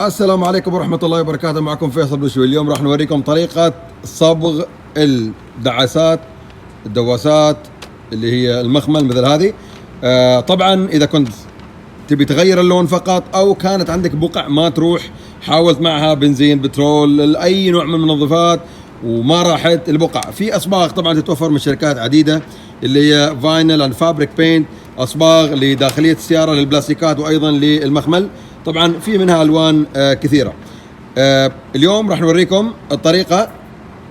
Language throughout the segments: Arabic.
السلام عليكم ورحمة الله وبركاته. معكم فيصل بشوي. اليوم راح نوريكم طريقة صبغ الدعاسات الدواسات اللي هي المخمل مثل هذه. طبعا إذا كنت تبي تغير اللون فقط أو كانت عندك بقع ما تروح، حاولت معها بنزين بترول أي نوع من المنظفات وما راحت البقع، في أصباغ طبعا تتوفر من شركات عديدة اللي هي فاينل اند فابريك بينت، أصباغ لداخلية السيارة للبلاستيكات وأيضا للمخمل. طبعا في منها ألوان كثيرة. اليوم راح نوريكم الطريقة،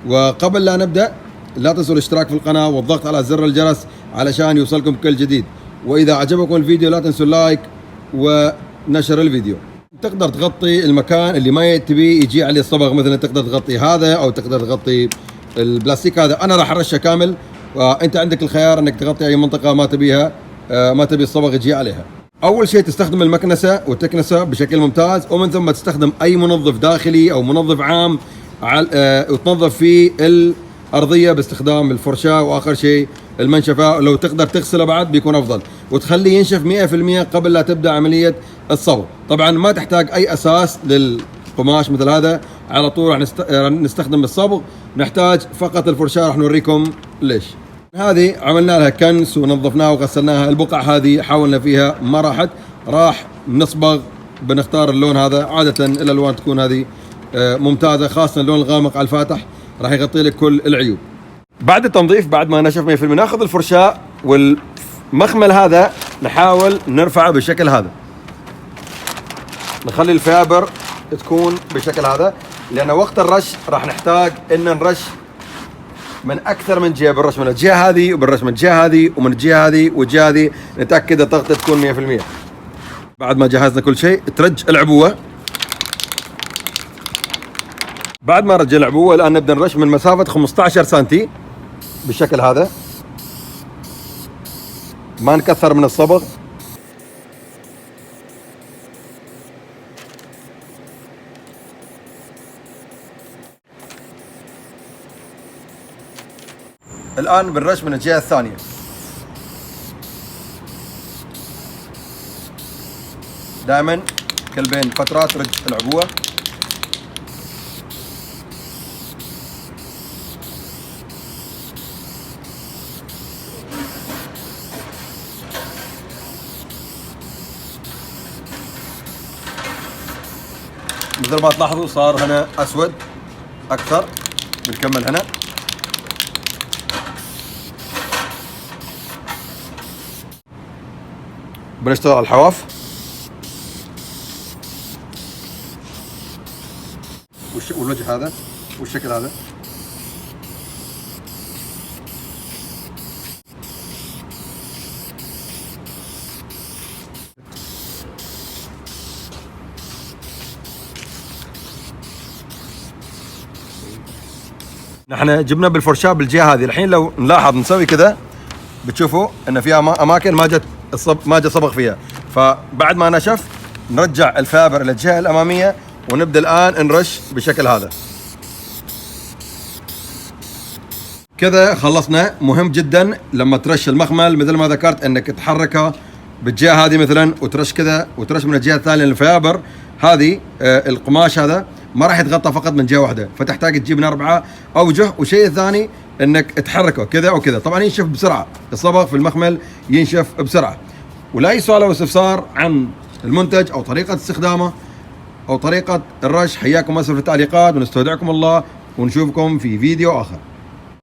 وقبل لا نبدأ لا تنسوا الاشتراك في القناة والضغط على زر الجرس علشان يوصلكم كل جديد، وإذا عجبكم الفيديو لا تنسوا اللايك ونشر الفيديو. تقدر تغطي المكان اللي ما تبي يجي عليه الصبغ، مثلا تقدر تغطي هذا أو تقدر تغطي البلاستيك هذا. أنا راح أرشه كامل، وأنت عندك الخيار أنك تغطي أي منطقة ما تبيها، ما تبي الصبغ يجي عليها. أول شيء تستخدم المكنسة وتكنسه بشكل ممتاز، ومن ثم تستخدم أي منظف داخلي أو منظف عام وتنظف فيه الأرضية باستخدام الفرشاة، وآخر شيء المنشفة، لو تقدر تغسله بعد بيكون أفضل، وتخليه ينشف 100% قبل لا تبدأ عملية الصبغ. طبعا ما تحتاج أي أساس للقماش مثل هذا، على طول راح نستخدم الصبغ، نحتاج فقط الفرشاة. راح نوريكم ليش. هذه عملنا لها كنس ونظفناها وغسلناها، البقع هذه حاولنا فيها ما راحت، راح نصبغ. بنختار اللون هذا، عادة الألوان تكون هذه ممتازة، خاصة اللون الغامق على الفاتح راح يغطي لك كل العيوب. بعد التنظيف بعد ما نشف 100% ناخذ الفرشاة والمخمل هذا نحاول نرفعه بالشكل هذا، نخلي الفابر تكون بالشكل هذا، لأن وقت الرش راح نحتاج إن نرش من أكثر من جهة، بنرش من الجهة هذه وبنرش من الجهة هذه ومن الجهة هذه والجهة هذه، نتأكد الضغطة تكون 100%. بعد ما جهزنا كل شيء ترج العبوة. بعد ما رج العبوة الآن نبدأ نرش من مسافة 15 سنتي بالشكل هذا، ما نكثر من الصبغ. الآن بنرش من الجهة الثانية. دائما كل بين فترات رج العبوة. مثل ما تلاحظوا صار هنا أسود أكثر. بنكمل هنا. بنشتغل على الحواف والوجه هذا والشكل هذا. نحن جبنا بالفرشاة بالجهة هذه. الحين لو نلاحظ نسوي كذا بتشوفوا ان فيها اماكن ما جاء صبغ فيها، فبعد ما نشف نرجع الفابر الى الجهه الاماميه ونبدا الان نرش بالشكل هذا. كذا خلصنا. مهم جدا لما ترش المخمل مثل ما ذكرت انك تحركها بالجهه هذه مثلا، وترش كذا وترش من الجهه الثانيه. الفابر هذه القماش هذا ما راح يتغطى فقط من جهه واحده، فتحتاج تجيب من 4 اوجه. وشيء ثاني انك تحركه كذا وكذا، طبعا ينشف بسرعه، الصبغ في المخمل ينشف بسرعه. ولا اي سؤال او استفسار عن المنتج او طريقه استخدامه او طريقه الرش، حياكم اسفل في التعليقات، ونستودعكم الله ونشوفكم في فيديو اخر.